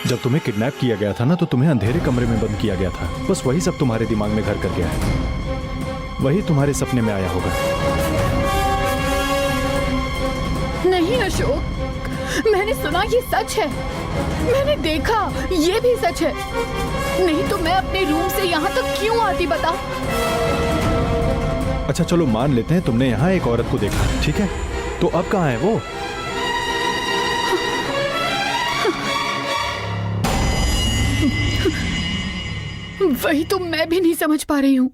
जब तुम्हें किडनैप किया गया था ना, तो तुम्हें अंधेरे कमरे में बंद किया गया था। बस वही सब तुम्हारे दिमाग में घर कर गया है, वही तुम्हारे सपने में आया होगा। नहीं अशोक, मैंने सुना ये सच है, मैंने देखा ये भी सच है। नहीं तो मैं अपने रूम से यहाँ तक क्यों आती बता। अच्छा चलो मान लेते हैं तुमने यहाँ एक औरत को देखा, ठीक है, तो अब कहाँ है वो? वही तो मैं भी नहीं समझ पा रही हूँ।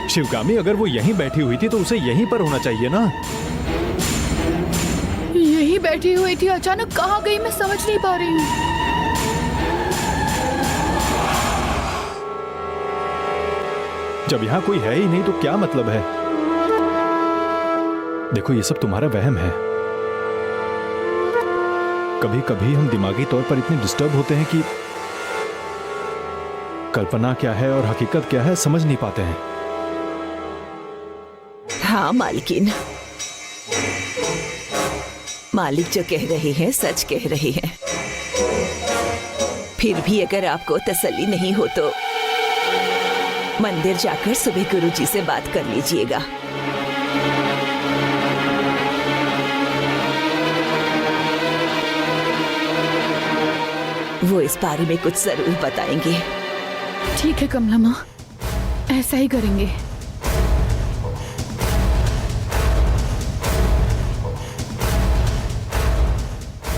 शिवगामी, अगर वो यहीं बैठी हुई थी तो उसे यहीं पर होना चाहिए ना। यही बैठी हुई थी, अचानक कहाँ गई मैं समझ नहीं पा रही हूँ। जब यहाँ कोई है ही नहीं तो क्या मतलब है? देखो ये सब तुम्हारा वहम है। कभी कभी हम दिमागी तौर पर इतने डिस्टर्ब होते हैं कि कल्पना क्या है और हकीकत क्या है समझ नहीं पाते हैं। हाँ मालकिन, मालिक जो कह रहे हैं सच कह रहे हैं। फिर भी अगर आपको तसल्ली नहीं हो तो मंदिर जाकर सुबह गुरुजी से बात कर लीजिएगा। वो इस बारे में कुछ जरूर बताएंगे। ठीक है कमला माँ, ऐसा ही करेंगे।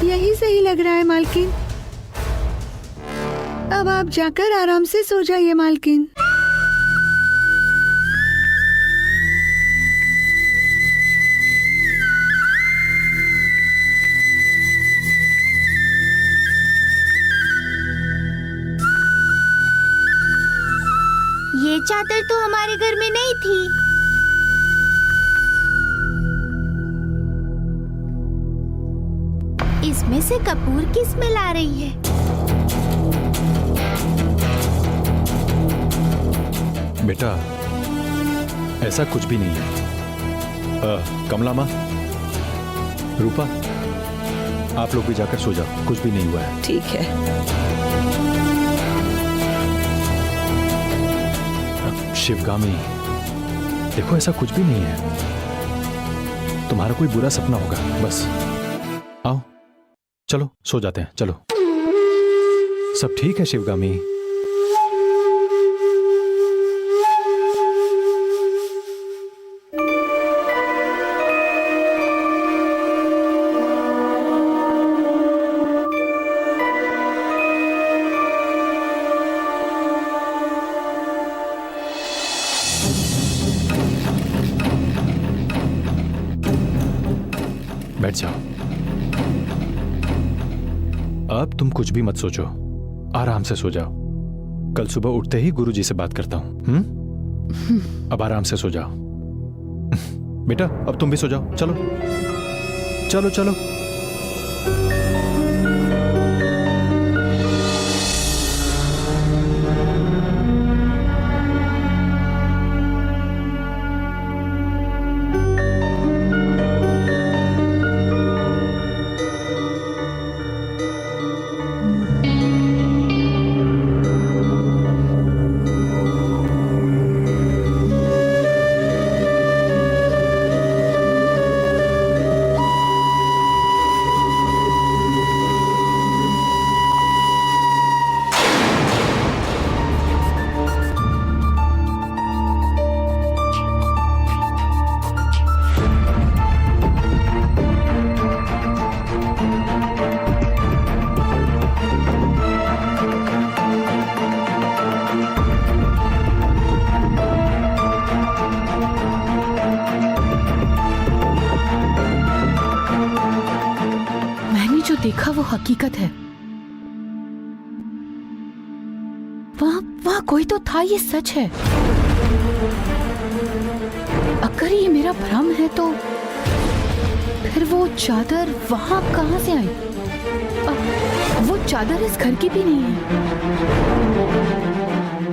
यही सही लग रहा है मालकिन। अब आप जाकर आराम से सो जाइए मालकिन। ये चादर तो हमारे घर में नहीं थी। इसमें से कपूर की स्मेल आ रही है। बेटा ऐसा कुछ भी नहीं है। कमला माँ, रूपा, आप लोग भी जाकर सो जाओ, कुछ भी नहीं हुआ है। ठीक है। शिवगामी, देखो ऐसा कुछ भी नहीं है, तुम्हारा कोई बुरा सपना होगा बस। आओ चलो सो जाते हैं, चलो। सब ठीक है शिवगामी। बैठ जाओ। अब तुम कुछ भी मत सोचो, आराम से सो जाओ। कल सुबह उठते ही गुरुजी से बात करता हूं। अब आराम से सो जाओ। बेटा अब तुम भी सो जाओ, चलो चलो चलो। देखा वो हकीकत है। वहां कोई तो था, ये सच है। अगर ये मेरा भ्रम है तो फिर वो चादर वहां कहां से आई? वो चादर इस घर की भी नहीं है।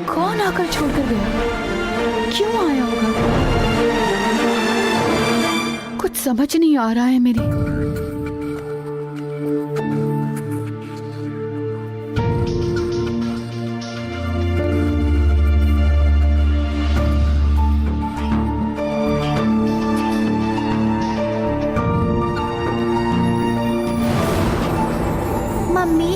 कौन आकर छोड़कर गया? क्यों आया होगा? समझ नहीं आ रहा है मेरी। मम्मी,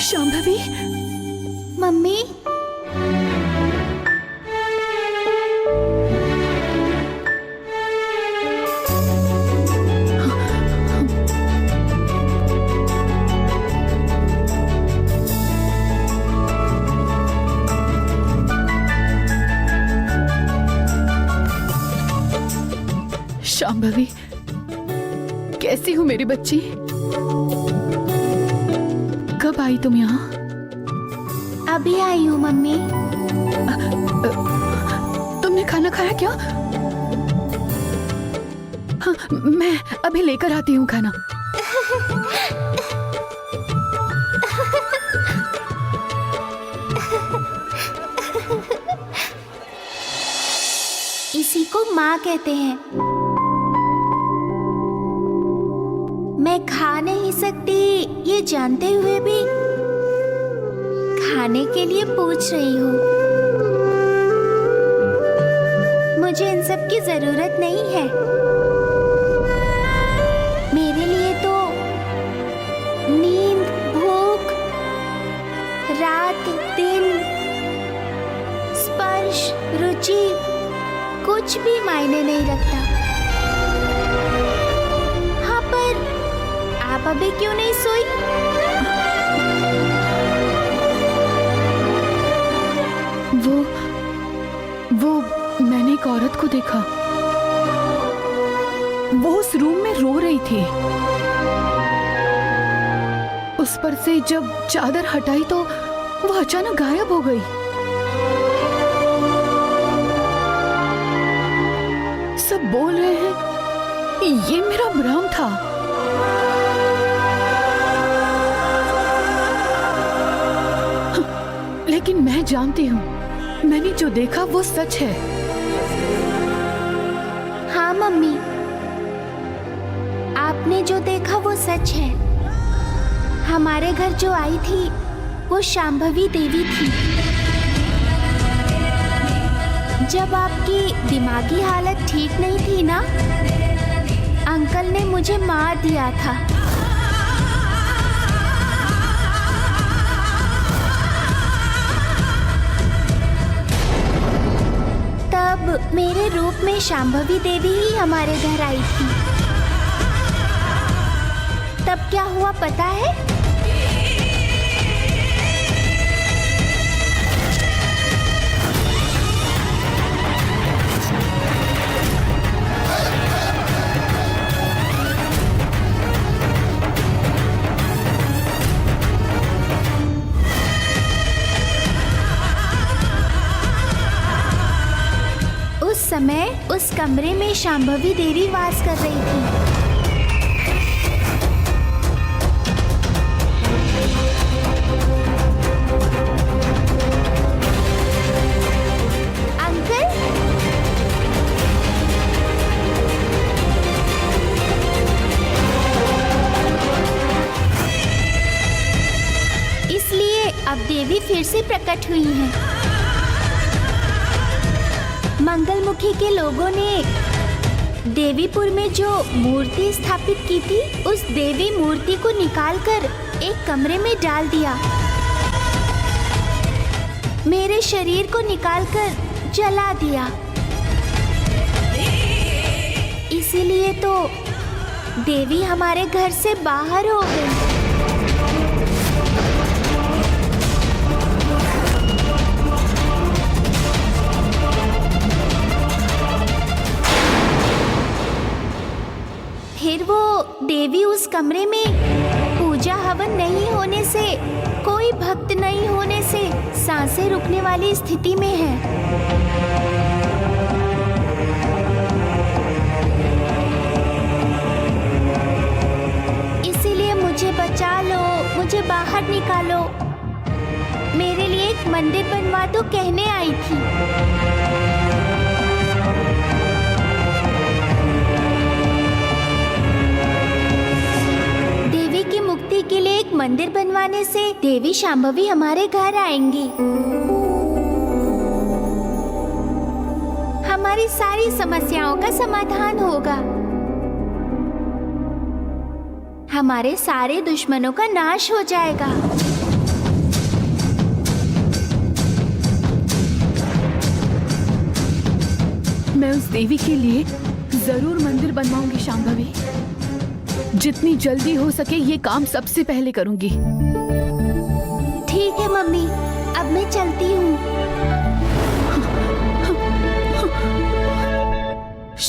शांभवी, मम्मी, शांभवी, कैसी हो मेरी बच्ची? कब आई तुम यहाँ? अभी आई हूँ मम्मी। तुमने खाना खाया क्या? हाँ, मैं अभी लेकर आती हूँ खाना। इसी को माँ कहते हैं। मैं खा नहीं सकती ये जानते हुए भी खाने के लिए पूछ रही हूँ। मुझे इन सब की जरूरत नहीं है। मेरे लिए तो नींद, भूख, रात, दिन, स्पर्श, रुचि कुछ भी मायने नहीं रखता। हाँ, पर आप अभी क्यों नहीं सोई? वो मैंने एक औरत को देखा। वो उस रूम में रो रही थी। उस पर से जब चादर हटाई तो वो अचानक गायब हो गई। सब बोल रहे हैं ये मेरा भ्रम था। लेकिन मैं जानती हूँ, मैंने जो देखा वो सच है। हाँ मम्मी, आपने जो देखा वो सच है। हमारे घर जो आई थी वो शांभवी देवी थी। जब आपकी दिमागी हालत ठीक नहीं थी ना, अंकल ने मुझे मार दिया था। तब मेरे रूप में शांभवी देवी ही हमारे घर आई थी। तब क्या हुआ पता है? उस समय उस कमरे में शांभवी देवी वास कर रही थी। अंकल, इसलिए अब देवी फिर से प्रकट हुई हैं। मंगलमुखी के लोगों ने देवीपुर में जो मूर्ति स्थापित की थी, उस देवी मूर्ति को निकालकर एक कमरे में डाल दिया। मेरे शरीर को निकालकर जला दिया। इसीलिए तो देवी हमारे घर से बाहर हो गई। फिर वो देवी उस कमरे में पूजा हवन नहीं होने से, कोई भक्त नहीं होने से सांसें रुकने वाली स्थिति में है। इसीलिए मुझे बचा लो, मुझे मुझे बाहर निकालो। मेरे लिए एक मंदिर बनवा दो कहने आई थी। देवी की मुक्ति के लिए एक मंदिर बनवाने से देवी शांभवी हमारे घर आएंगी। हमारी सारी समस्याओं का समाधान होगा। हमारे सारे दुश्मनों का नाश हो जाएगा। मैं उस देवी के लिए जरूर मंदिर बनवाऊंगी शांभवी। जितनी जल्दी हो सके ये काम सबसे पहले करूंगी। ठीक है मम्मी, अब मैं चलती हूँ।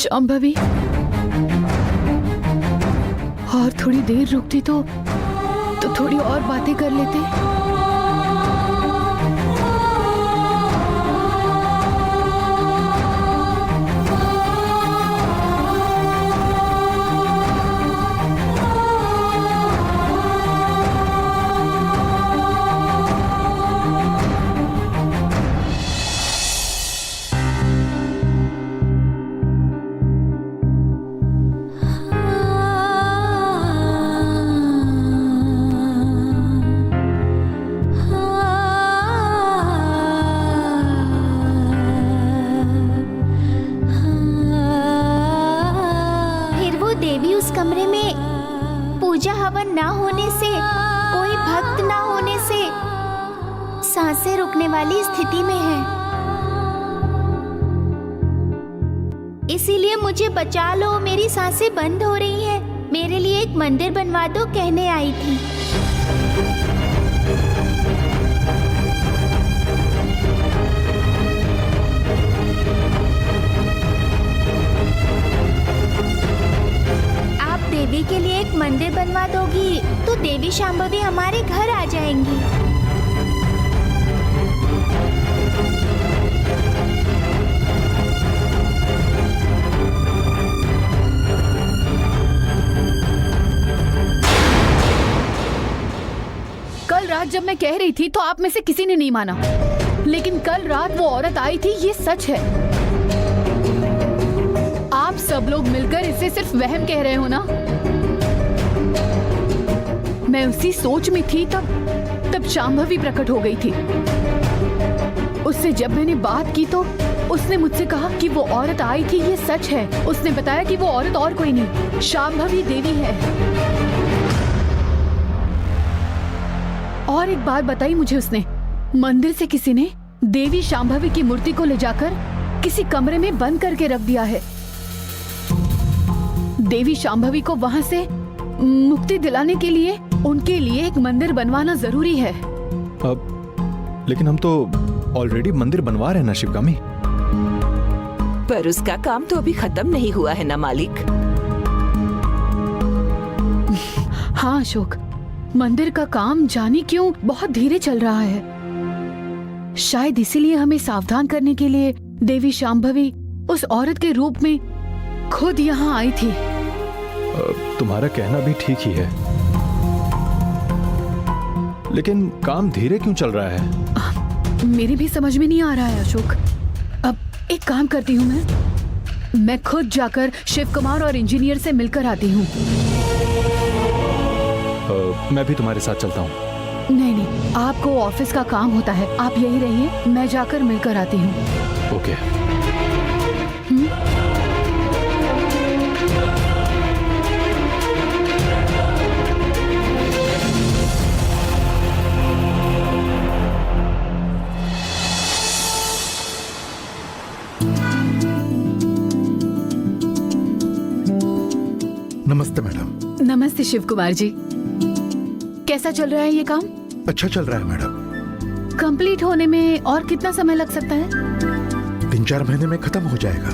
शांभवी, और थोड़ी देर रुकती तो थोड़ी और बातें कर लेते। देवी उस कमरे में पूजा हवन ना होने से, कोई भक्त ना होने से सांसें रुकने वाली स्थिति में है। इसीलिए मुझे बचा लो, मेरी सांसें बंद हो रही हैं। मेरे लिए एक मंदिर बनवा दो कहने आई थी। देवी के लिए एक मंदिर बनवा दोगी तो देवी शांभवी हमारे घर आ जाएंगी। कल रात जब मैं कह रही थी तो आप में से किसी ने नहीं माना, लेकिन कल रात वो औरत आई थी, ये सच है। आप सब लोग मिलकर इसे सिर्फ वहम कह रहे हो ना। मैं उसी सोच में थी तब शांभवी प्रकट हो गई थी। उससे जब मैंने बात की तो उसने मुझसे कहा कि वो औरत आई थी, ये सच है। उसने बताया कि वो औरत और कोई नहीं, शांभवी देवी है। और एक बात बताई मुझे उसने, मंदिर से किसी ने देवी शांभवी की मूर्ति को ले जाकर किसी कमरे में बंद करके रख दिया है। देवी शांभवी को वहां से मुक्ति दिलाने के लिए उनके लिए एक मंदिर बनवाना जरूरी है। अब लेकिन हम तो ऑलरेडी मंदिर बनवा रहे हैं ना शिवगामी। पर उसका काम तो अभी खत्म नहीं हुआ है ना मालिक। हाँ अशोक, मंदिर का काम जाने क्यों बहुत धीरे चल रहा है। शायद इसीलिए हमें सावधान करने के लिए देवी शांभवी उस औरत के रूप में खुद यहाँ आई थी। तुम्हारा कहना भी ठीक ही है, लेकिन काम धीरे क्यों चल रहा है? मेरी भी समझ में नहीं आ रहा है अशोक। अब एक काम करती हूँ, मैं खुद जाकर शिव कुमार और इंजीनियर से मिलकर आती हूँ। मैं भी तुम्हारे साथ चलता हूँ। नहीं, आपको ऑफिस का काम होता है, आप यही रहिए, मैं जाकर मिलकर आती हूँ। ओके। नमस्ते मैडम। नमस्ते शिव कुमार जी, कैसा चल रहा है ये काम? अच्छा चल रहा है मैडम। कंप्लीट होने में और कितना समय लग सकता है? 3-4 महीने में खत्म हो जाएगा।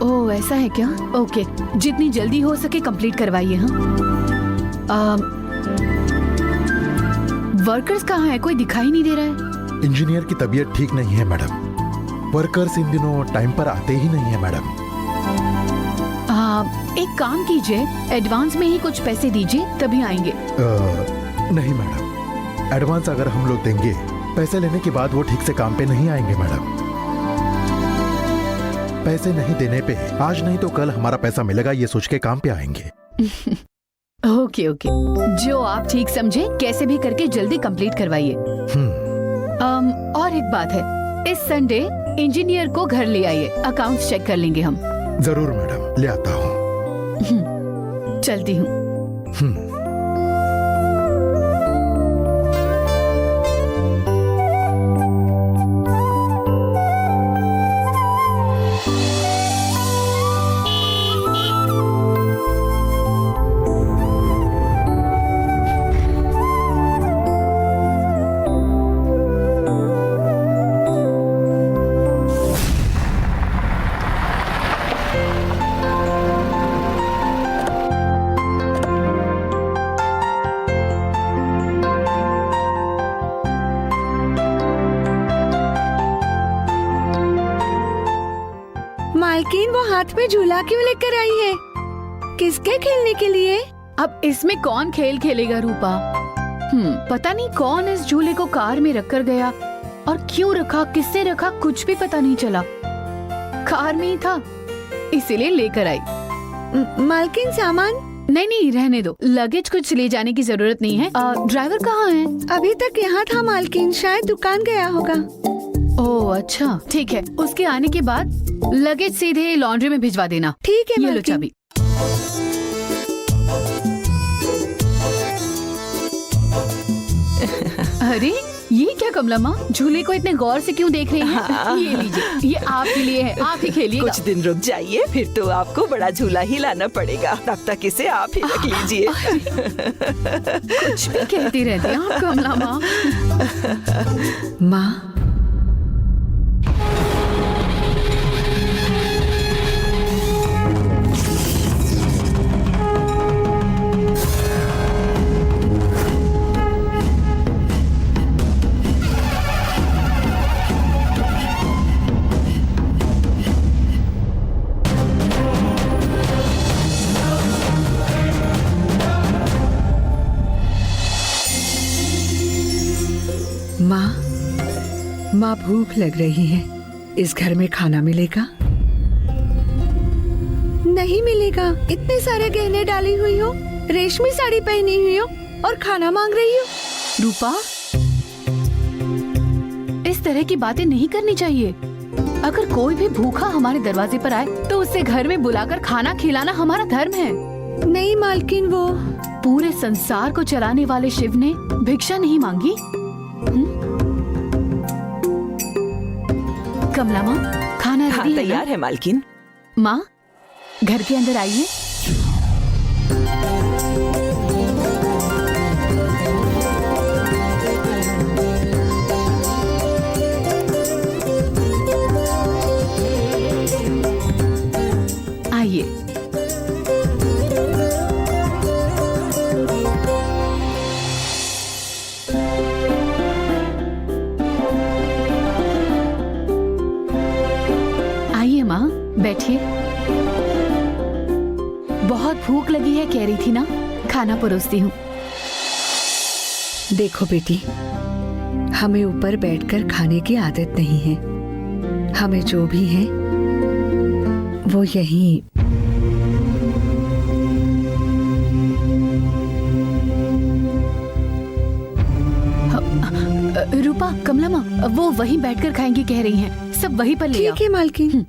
ओह ऐसा है क्या? ओके, जितनी जल्दी हो सके कंप्लीट करवाइए। हाँ, वर्कर्स कहाँ है? कोई दिखाई नहीं दे रहा है। इंजीनियर की तबीयत ठीक नहीं है मैडम। वर्कर्स इन दिनों टाइम पर आते ही नहीं है मैडम। एक काम कीजिए, एडवांस में ही कुछ पैसे दीजिए, तभी आएंगे। नहीं मैडम, एडवांस अगर हम लोग देंगे, पैसे लेने के बाद वो ठीक से काम पे नहीं आएंगे मैडम। पैसे नहीं देने पे आज नहीं तो कल हमारा पैसा मिलेगा ये सोच के काम पे आएंगे। ओके ओके, जो आप ठीक समझे कैसे भी करके जल्दी कंप्लीट करवाइए। और एक बात है, इस संडे इंजीनियर को घर ले आइए, अकाउंट्स चेक कर लेंगे हम। जरूर मैडम, ले आता हूँ। चलती हूँ। मालकिन वो हाथ में झूला क्यों लेकर आई है? किसके खेलने के लिए? अब इसमें कौन खेल खेलेगा रूपा? पता नहीं कौन इस झूले को कार में रख कर गया और क्यों रखा, किससे रखा, कुछ भी पता नहीं चला। कार में ही था, इसीलिए लेकर आई। मालकिन सामान? नहीं नहीं, रहने दो, लगेज कुछ ले जाने की जरूरत नहीं है। ड्राइवर कहाँ है? अभी तक यहाँ था मालकिन, शायद दुकान गया होगा। ओह अच्छा, ठीक है, उसके आने के बाद लगेज सीधे लॉन्ड्री में भिजवा देना। ठीक है ये लो मालकिन। चाबी। अरे ये क्या कमला माँ, झूले को इतने गौर से क्यों देख रही हैं? ये लीजिए, ये आपके लिए है, आप ही खेलिएगा। कुछ दिन रुक जाइए, फिर तो आपको बड़ा झूला ही लाना पड़ेगा। तब तक इसे आप ही रख लीजिए। कुछ भी कहती रहती हैं आप कमला माँ। माँ, माँ भूख लग रही है। इस घर में खाना मिलेगा? नहीं मिलेगा। इतने सारे गहने डाली हुई हो, रेशमी साड़ी पहनी हुई हो और खाना मांग रही हो। रूपा, इस तरह की बातें नहीं करनी चाहिए। अगर कोई भी भूखा हमारे दरवाजे पर आए तो उसे घर में बुलाकर खाना खिलाना हमारा धर्म है। नहीं मालकिन, वो पूरे संसार को चलाने वाले शिव ने भिक्षा नहीं मांगी। कमला माँ, खाना हाँ, रेडी है तैयार है मालकिन। माँ, घर के अंदर आइए। आइए। आइए माँ, बैठिए। बहुत भूख लगी है कह रही थी ना, खाना परोसती हूँ। देखो बेटी, हमें ऊपर बैठकर खाने की आदत नहीं है। हमें जो भी है वो यहीं। रूपा, कमला माँ, वो वहीं बैठकर खाएंगी कह रही हैं। सब वहीं पर ले आओ। ठीक है मालकिन।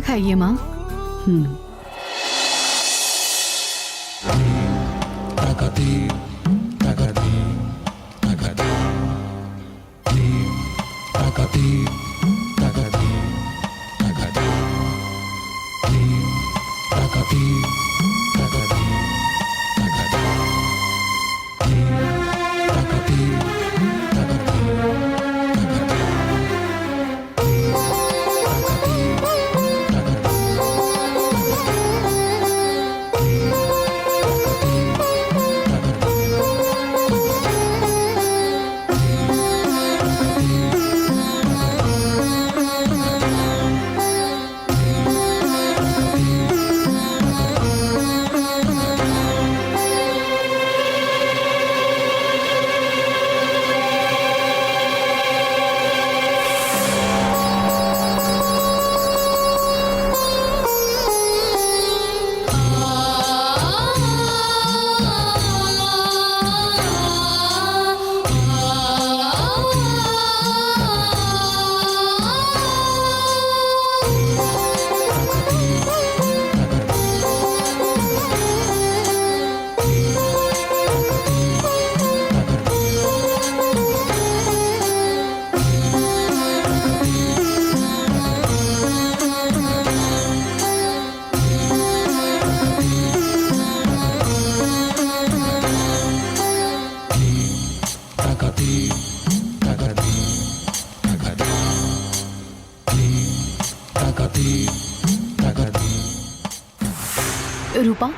खाइए माँ। रूपा,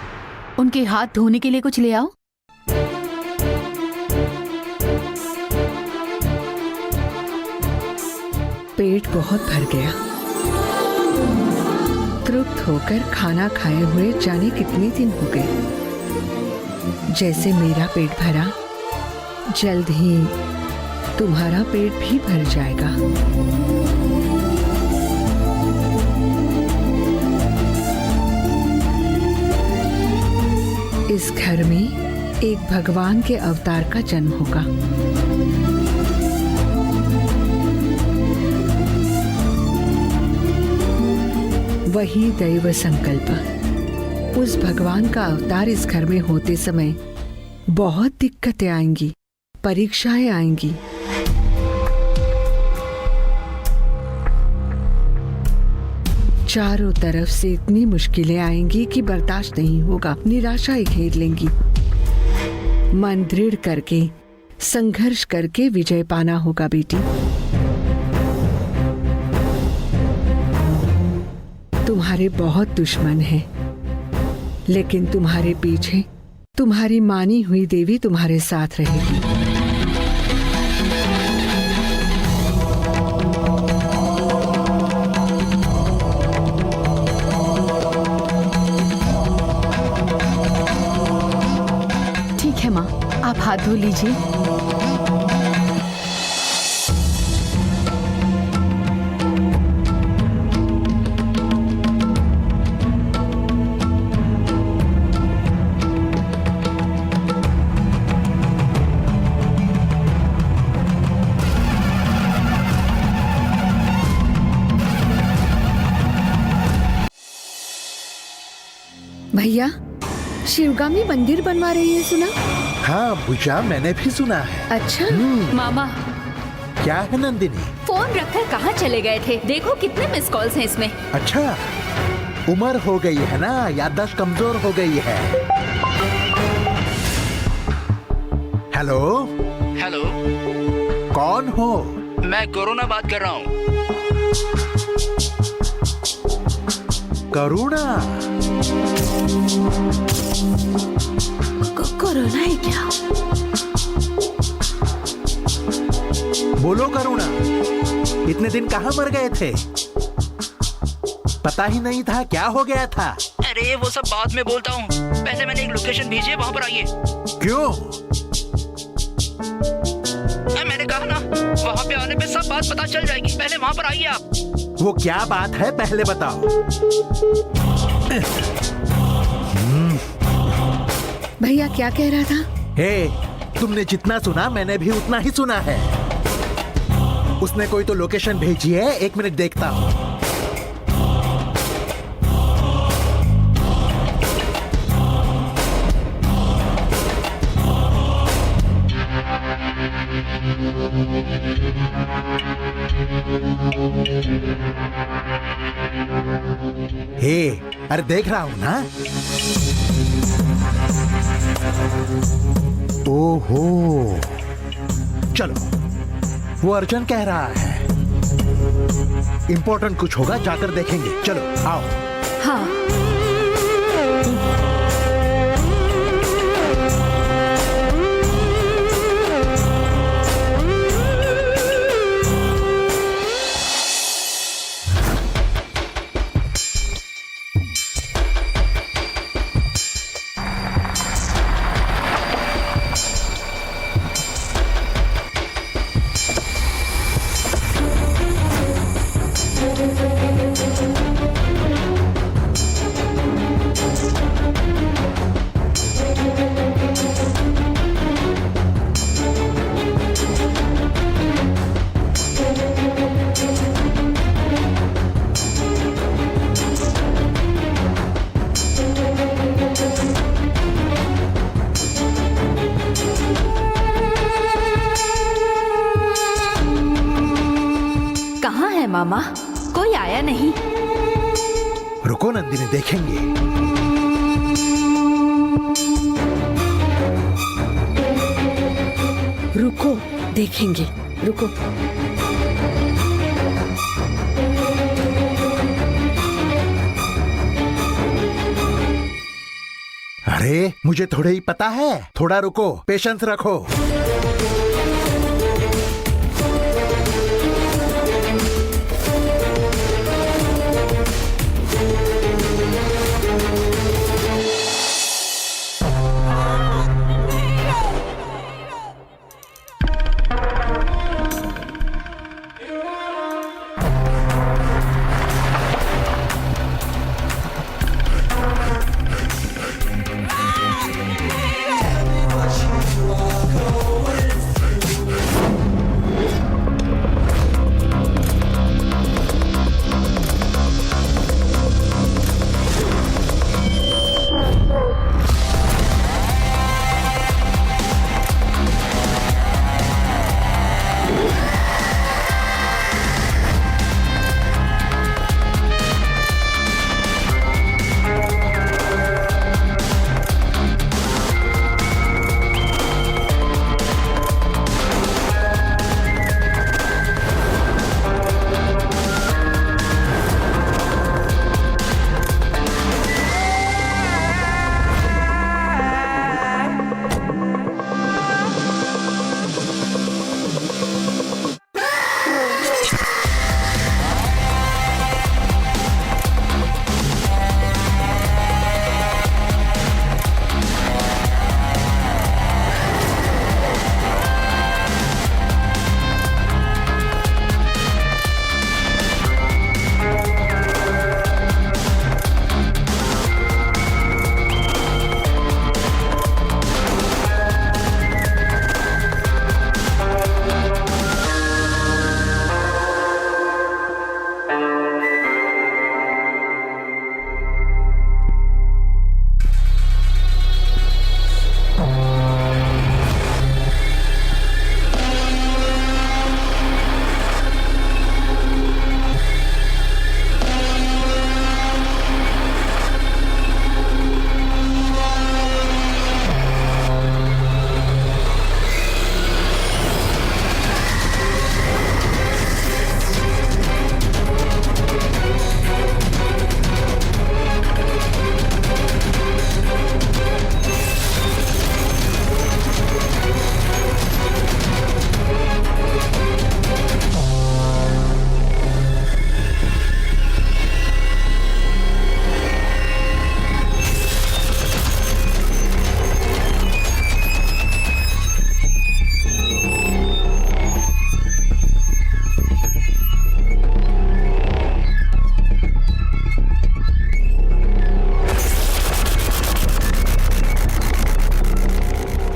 उनके हाथ धोने के लिए कुछ ले आओ। पेट बहुत भर गया। तृप्त होकर खाना खाए हुए जाने कितने दिन हो गए। जैसे मेरा पेट भरा, जल्द ही तुम्हारा पेट भी भर जाएगा। इस घर में एक भगवान के अवतार का जन्म होगा। वही दैव संकल्प। उस भगवान का अवतार इस घर में होते समय बहुत दिक्कतें आएंगी, परीक्षाएं आएंगी। चारों तरफ से इतनी मुश्किलें आएंगी कि बर्दाश्त नहीं होगा, निराशा ही घेर लेंगी। मन दृढ़ करके, संघर्ष करके विजय पाना होगा बेटी। तुम्हारे बहुत दुश्मन हैं, लेकिन तुम्हारे पीछे तुम्हारी मानी हुई देवी तुम्हारे साथ रहेगी। ठीक है माँ, आप हाथ धो लीजिए। भैया, शिवगामी मंदिर बनवा रही है सुना? हाँ पूजा, मैंने भी सुना है। अच्छा। मामा, क्या है नंदिनी? फोन रखकर कहाँ चले गए थे? देखो कितने मिस कॉल्स हैं इसमें। अच्छा, उम्र हो गई है ना, याददाश्त कमजोर हो गई है। हेलो हेलो, कौन हो? मैं कोरोना बात कर रहा हूँ। करुणा? कोरोना है क्या? बोलो करुणा, इतने दिन कहाँ मर गए थे? पता ही नहीं था, क्या हो गया था? अरे वो सब बाद में बोलता हूँ, पहले मैंने एक लोकेशन भेजी है, वहाँ पर आइए। क्यों? मैंने कहा ना, वहाँ पे आने पे सब बात पता चल जाएगी, पहले वहाँ पर आइए आप। वो क्या बात है, पहले बताओ। भैया क्या कह रहा था? हे, तुमने जितना सुना मैंने भी उतना ही सुना है। उसने कोई तो लोकेशन भेजी है, 1 मिनट देखता हूँ। हे, अरे देख रहा हूं ना। ओहो, चलो, वो अर्जुन कह रहा है इंपॉर्टेंट कुछ होगा, जाकर देखेंगे। चलो आओ। हाँ। कहाँ है मामा? कोई आया नहीं। रुको नंदिनी, देखेंगे। रुको, देखेंगे, रुको। अरे मुझे थोड़ा ही पता है, थोड़ा रुको, पेशेंस रखो।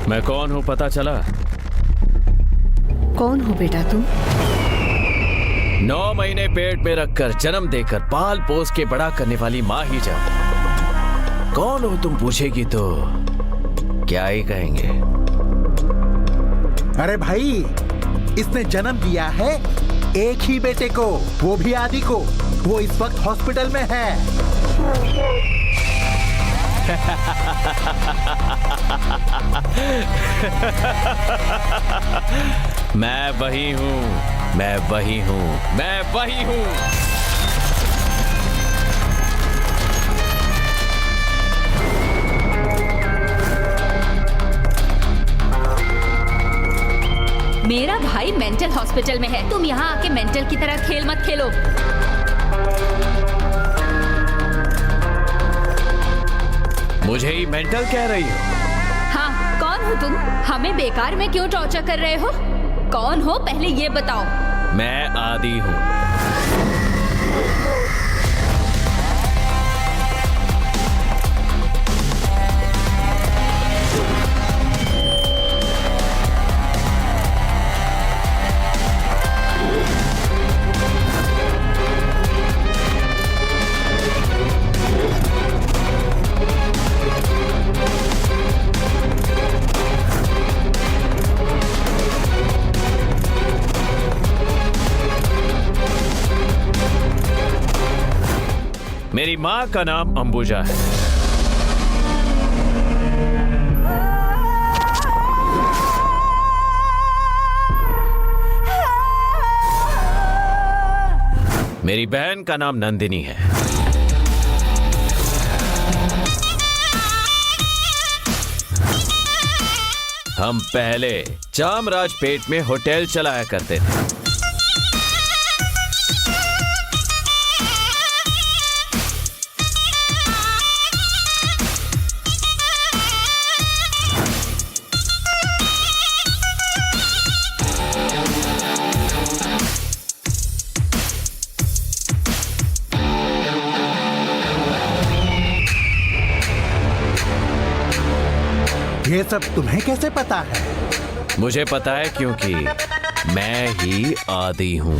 मैं कौन हूँ पता चला? कौन हो बेटा तुम? 9 महीने पेट में रखकर जन्म देकर पाल पोस के बड़ा करने वाली माँ ही जब कौन हो तुम पूछेगी तो क्या ही कहेंगे। अरे भाई, इसने जन्म दिया है एक ही बेटे को, वो भी आदि को। वो इस वक्त हॉस्पिटल में है। मैं वही हूँ, मैं वही हूँ, मैं वही हूँ। मेरा भाई मेंटल हॉस्पिटल में है, तुम यहाँ आके मेंटल की तरह खेल मत खेलो। मुझे ही मेंटल कह रही हो? हाँ, कौन हो तुम? हमें बेकार में क्यों टॉर्चर कर रहे हो? कौन हो पहले ये बताओ। मैं आदि हूँ। मेरी माँ का नाम अंबुजा है। मेरी बहन का नाम नंदिनी है। हम पहले चामराजपेट में होटल चलाया करते थे। ये सब तुम्हें कैसे पता है? मुझे पता है क्योंकि मैं ही आदि हूं।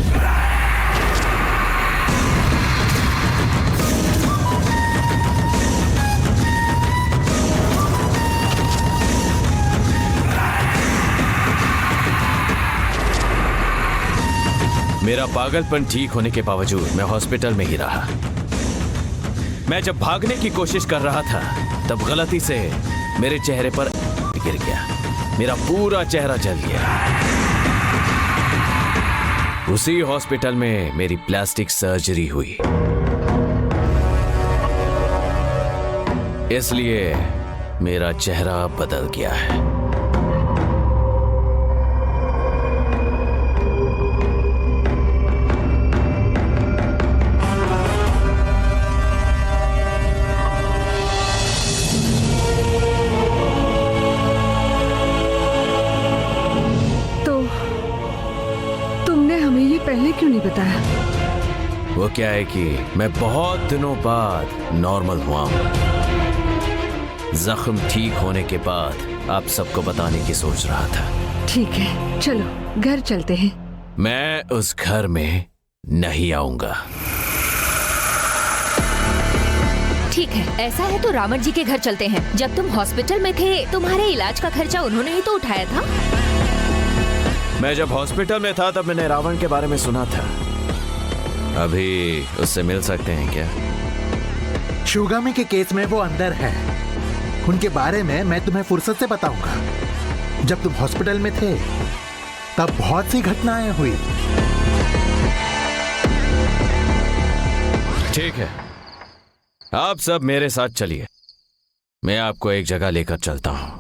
मेरा पागलपन ठीक होने के बावजूद मैं हॉस्पिटल में ही रहा। मैं जब भागने की कोशिश कर रहा था तब गलती से मेरे चेहरे पर गिर गया। मेरा पूरा चेहरा जल गया। उसी हॉस्पिटल में मेरी प्लास्टिक सर्जरी हुई। इसलिए मेरा चेहरा बदल गया है। पहले क्यों नहीं बताया? वो क्या है कि मैं बहुत दिनों बाद नॉर्मल हुआ हूं। जख्म ठीक होने के बाद आप सबको बताने की सोच रहा था। ठीक है, चलो घर चलते हैं। मैं उस घर में नहीं आऊंगा। ठीक है, ऐसा है तो रावण जी के घर चलते हैं। जब तुम हॉस्पिटल में थे तुम्हारे इलाज का खर्चा उन्होंने ही तो उठाया था। मैं जब हॉस्पिटल में था तब मैंने रावण के बारे में सुना था। अभी उससे मिल सकते हैं क्या? शिवगामी के केस में वो अंदर है। उनके बारे में मैं तुम्हें फुर्सत से बताऊंगा। जब तुम हॉस्पिटल में थे तब बहुत सी घटनाएं हुई। ठीक है, आप सब मेरे साथ चलिए। मैं आपको एक जगह लेकर चलता हूं।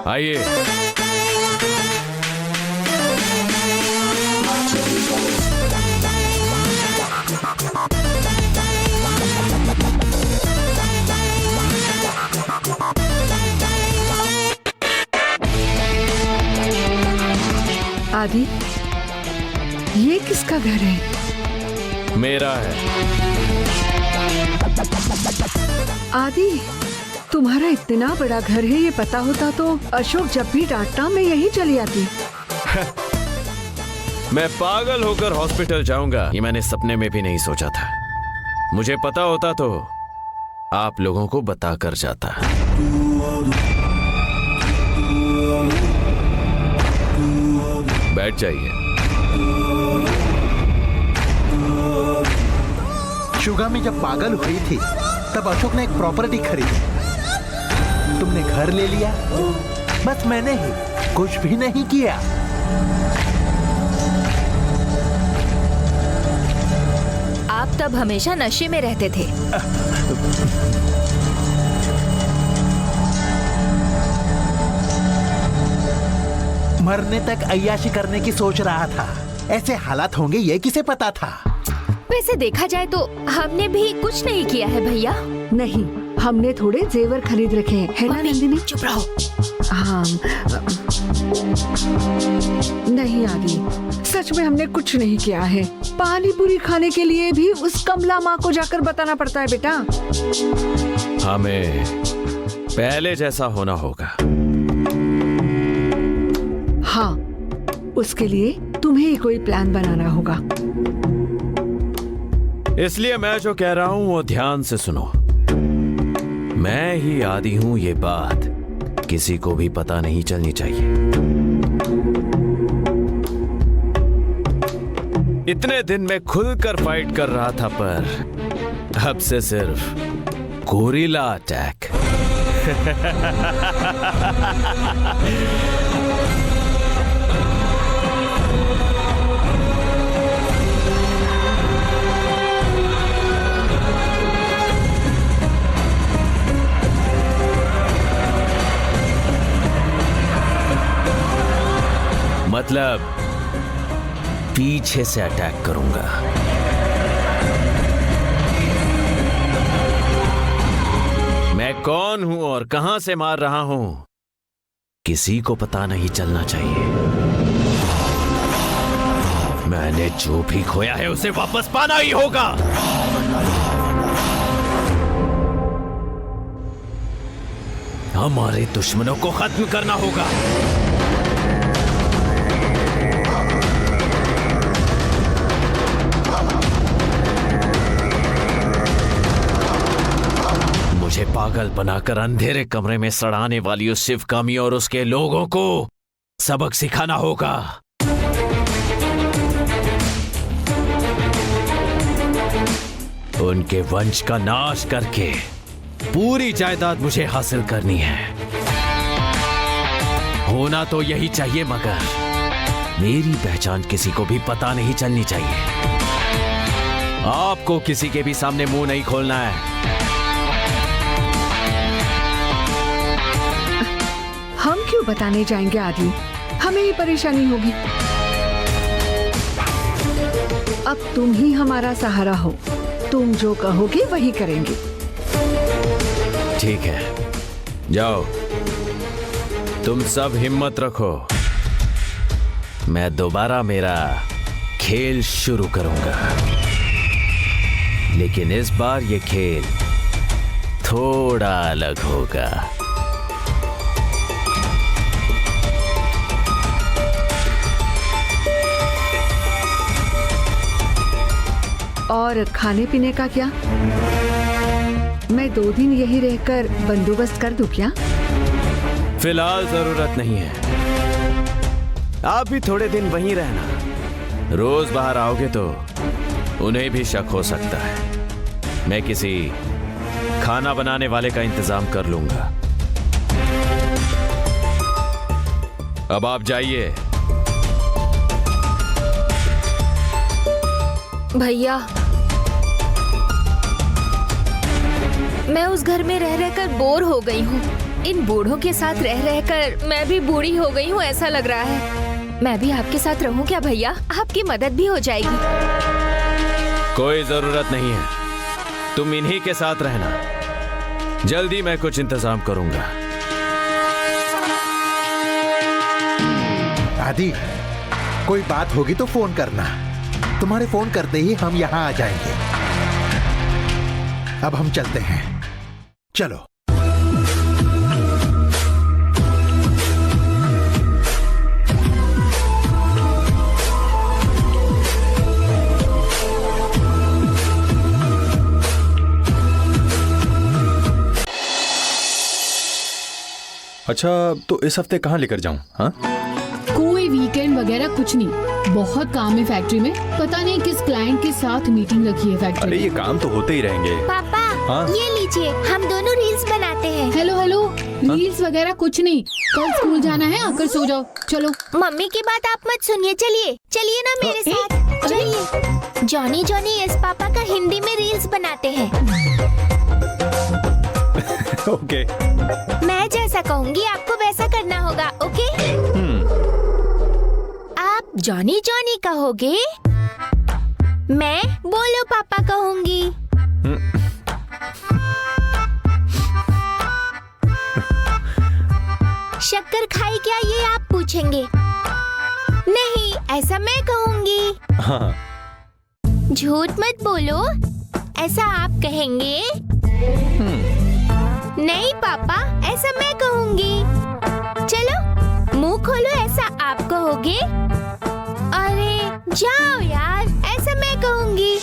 आइए। आदि, ये किसका घर है? मेरा है। आदि, तुम्हारा इतना बड़ा घर है, ये पता होता तो अशोक जब भी डांटता मैं यहीं चली आती। मैं पागल होकर हॉस्पिटल जाऊंगा ये मैंने सपने में भी नहीं सोचा था। मुझे पता होता तो आप लोगों को बता कर जाता। बैठ जाइए। शुगामी जब पागल हुई थी तब अशोक ने एक प्रॉपर्टी खरीदी। तुमने घर ले लिया, बस मैंने ही कुछ भी नहीं किया। आप तब हमेशा नशे में रहते थे। मरने तक अय्याशी करने की सोच रहा था। ऐसे हालात होंगे ये किसे पता था। वैसे देखा जाए तो हमने भी कुछ नहीं किया है भैया। नहीं, हमने थोड़े जेवर खरीद रखे हैं, है ना नंदिनी? चुप रहो। हाँ, नहीं आदि, सच में हमने कुछ नहीं किया है। पानी पूरी खाने के लिए भी उस कमला माँ को जाकर बताना पड़ता है बेटा। हमें पहले जैसा होना होगा। हाँ, उसके लिए तुम्हें ही कोई प्लान बनाना होगा। इसलिए मैं जो कह रहा हूं वो ध्यान से सुनो। मैं ही आदि हूं, ये बात किसी को भी पता नहीं चलनी चाहिए। इतने दिन मैं खुलकर फाइट कर रहा था, पर अब से सिर्फ गोरिल्ला अटैक। मतलब पीछे से अटैक करूंगा। मैं कौन हूं और कहां से मार रहा हूं किसी को पता नहीं चलना चाहिए। मैंने जो भी खोया है उसे वापस पाना ही होगा। हमारे दुश्मनों को खत्म करना होगा। मुझे पागल बनाकर अंधेरे कमरे में सड़ाने वाली उस शिवकामी और उसके लोगों को सबक सिखाना होगा। उनके वंश का नाश करके पूरी जायदाद मुझे हासिल करनी है। होना तो यही चाहिए, मगर मेरी पहचान किसी को भी पता नहीं चलनी चाहिए। आपको किसी के भी सामने मुंह नहीं खोलना है। हम क्यों बताने जाएंगे आदि, हमें ही परेशानी होगी। अब तुम ही हमारा सहारा हो, तुम जो कहोगे वही करेंगे। ठीक है, जाओ। तुम सब हिम्मत रखो, मैं दोबारा मेरा खेल शुरू करूंगा। लेकिन इस बार ये खेल थोड़ा अलग होगा। और खाने पीने का क्या? मैं 2 दिन यही रहकर बंदोबस्त कर दूं क्या? फिलहाल जरूरत नहीं है। आप भी थोड़े दिन वहीं रहना। रोज बाहर आओगे तो उन्हें भी शक हो सकता है। मैं किसी खाना बनाने वाले का इंतजाम कर लूंगा। अब आप जाइए। भैया, मैं उस घर में रह रहकर बोर हो गई हूँ। इन बूढ़ों के साथ रह रहकर मैं भी बूढ़ी हो गई हूँ ऐसा लग रहा है। मैं भी आपके साथ रहूं क्या भैया? आपकी मदद भी हो जाएगी। कोई जरूरत नहीं है, तुम इन्हीं के साथ रहना। जल्दी मैं कुछ इंतजाम करूंगा। आदि, कोई बात होगी तो फोन करना। तुम्हारे फोन करते ही हम यहाँ आ जाएंगे। अब हम चलते हैं, चलो। अच्छा, तो इस हफ्ते कहाँ लेकर जाऊं? हाँ, कोई वीकेंड वगैरह कुछ नहीं, बहुत काम है फैक्ट्री में। पता नहीं किस क्लाइंट के साथ मीटिंग रखी है फैक्ट्री अरे में। ये काम तो होते ही रहेंगे। पापा हाँ? ये लीजिए, हम दोनों रील्स बनाते हैं। हेलो हेलो, रील्स वगैरह कुछ नहीं, कल स्कूल जाना है, आकर सो जाओ। चलो। मम्मी की बात आप मत सुनिए, चलिए चलिए ना मेरे साथ, चलिए। जॉनी जॉनी यस पापा का हिंदी में रील्स बनाते हैं। ओके। मैं जैसा कहूँगी आपको वैसा करना होगा, ओके? आप जॉनी जॉनी कहोगे, मैं बोलो पापा कहूँगी। शक्कर खाई क्या ये आप पूछेंगे? नहीं, ऐसा मैं कहूँगी। हाँ। झूठ मत बोलो, ऐसा आप कहेंगे। नहीं पापा, ऐसा मैं कहूँगी। चलो मुंह खोलो, ऐसा आप कहोगे। अरे जाओ यार, ऐसा मैं कहूँगी।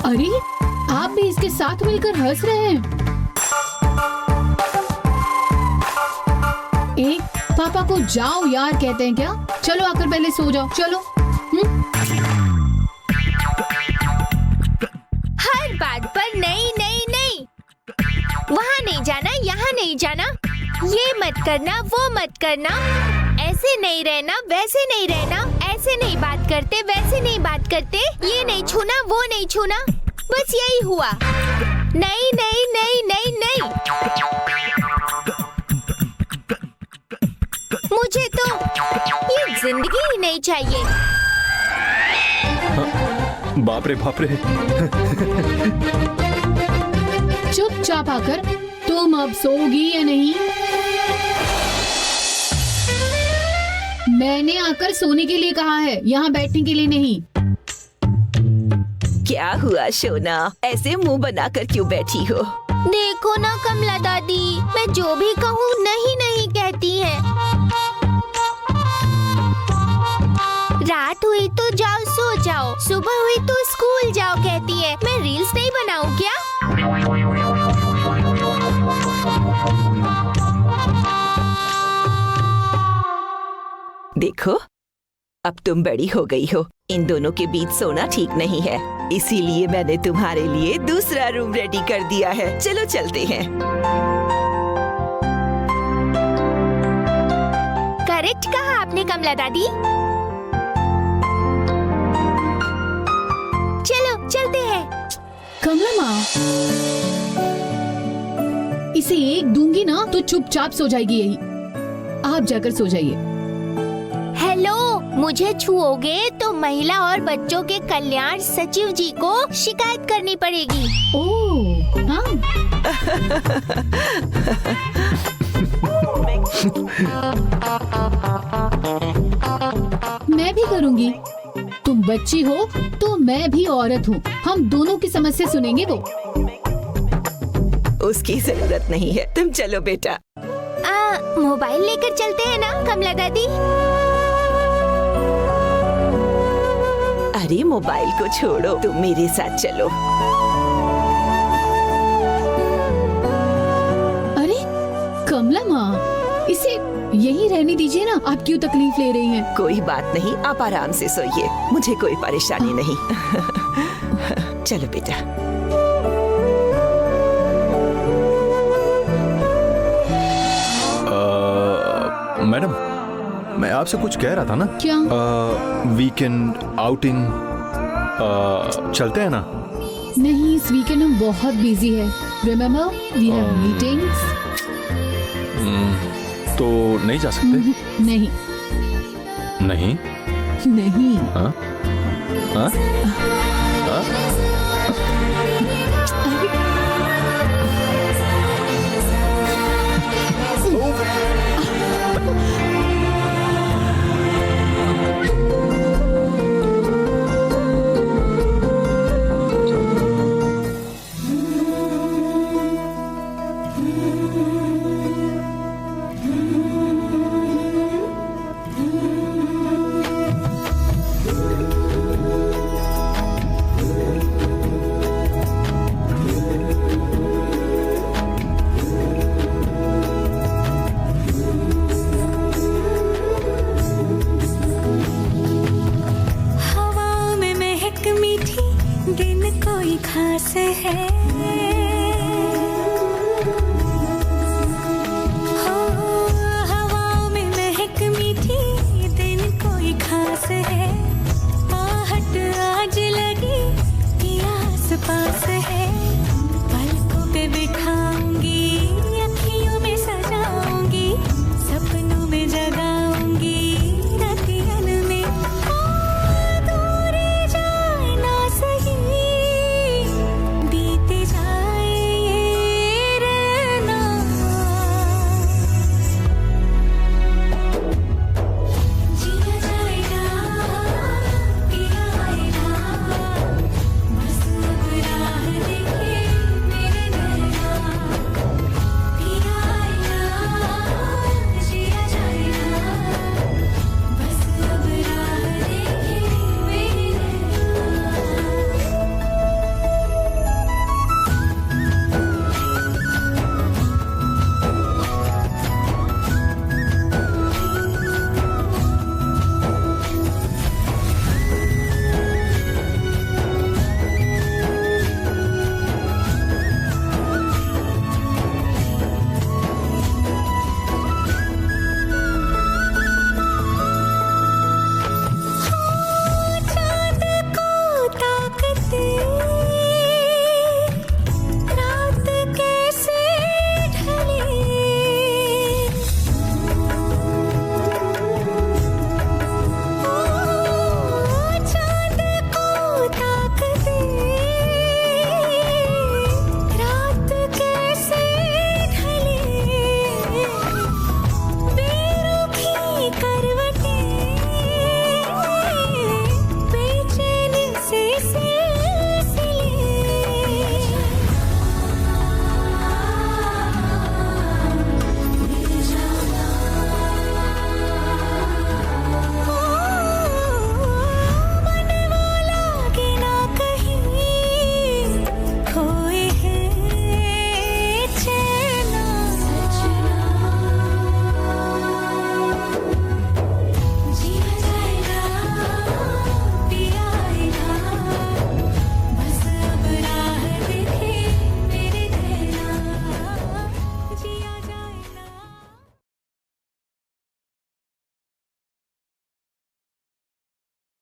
अरे आप भी इसके साथ मिलकर हंस रहे हैं। एक पापा को जाओ यार कहते हैं क्या? चलो आकर पहले सो जाओ, चलो। हर बात पर नहीं नहीं नहीं, वहाँ नहीं जाना, यहाँ नहीं जाना, ये मत करना, वो मत करना, ऐसे नहीं रहना, वैसे नहीं रहना, ऐसे नहीं बात करते, वैसे नहीं बात करते, ये नहीं छूना, वो नहीं छूना, बस यही हुआ। नहीं नहीं नहीं नहीं नहीं, मुझे तो ये जिंदगी ही नहीं चाहिए। बाप रे बाप रे। चुपचाप आकर तुम अब सोगी या नहीं? मैंने आकर सोने के लिए कहा है, यहाँ बैठने के लिए नहीं। क्या हुआ सोना, ऐसे मुंह बनाकर क्यों बैठी हो? देखो ना कमला दादी, मैं जो भी कहूँ नहीं नहीं कहती है। रात हुई तो जाओ सो जाओ, सुबह हुई तो स्कूल जाओ कहती है। मैं रील्स नहीं बनाऊं क्या? देखो, अब तुम बड़ी हो गई हो, इन दोनों के बीच सोना ठीक नहीं है, इसीलिए मैंने तुम्हारे लिए दूसरा रूम रेडी कर दिया है। चलो चलते हैं। करेक्ट कहा आपने कमला दादी। चलो चलते हैं। कमला माँ, इसे एक दूंगी ना तो चुपचाप सो जाएगी यही। आप जाकर सो जाइए। हेलो, मुझे छुओगे तो महिला और बच्चों के कल्याण सचिव जी को शिकायत करनी पड़ेगी। ओह, हाँ। मैं भी करूंगी। तुम बच्ची हो तो मैं भी औरत हूँ, हम दोनों की समस्या सुनेंगे वो। उसकी जरूरत नहीं है, तुम चलो बेटा। मोबाइल लेकर चलते हैं ना कमला दादी? अरे मोबाइल को छोड़ो, तुम मेरे साथ चलो। अरे कमला माँ, इसे यही रहने दीजिए ना, आप क्यों तकलीफ ले रही हैं? कोई बात नहीं, आप आराम से सोइए, मुझे कोई परेशानी नहीं। चलो बेटा। मैडम, मैं आपसे कुछ कह रहा था ना। क्या? वीकेंड आउटिंग चलते हैं ना? नहीं, इस वीकेंड हम बहुत बिजी है। Remember, we have meetings. तो नहीं जा सकते? नहीं नहीं नहीं। हाँ? हाँ? हाँ? कोई खास है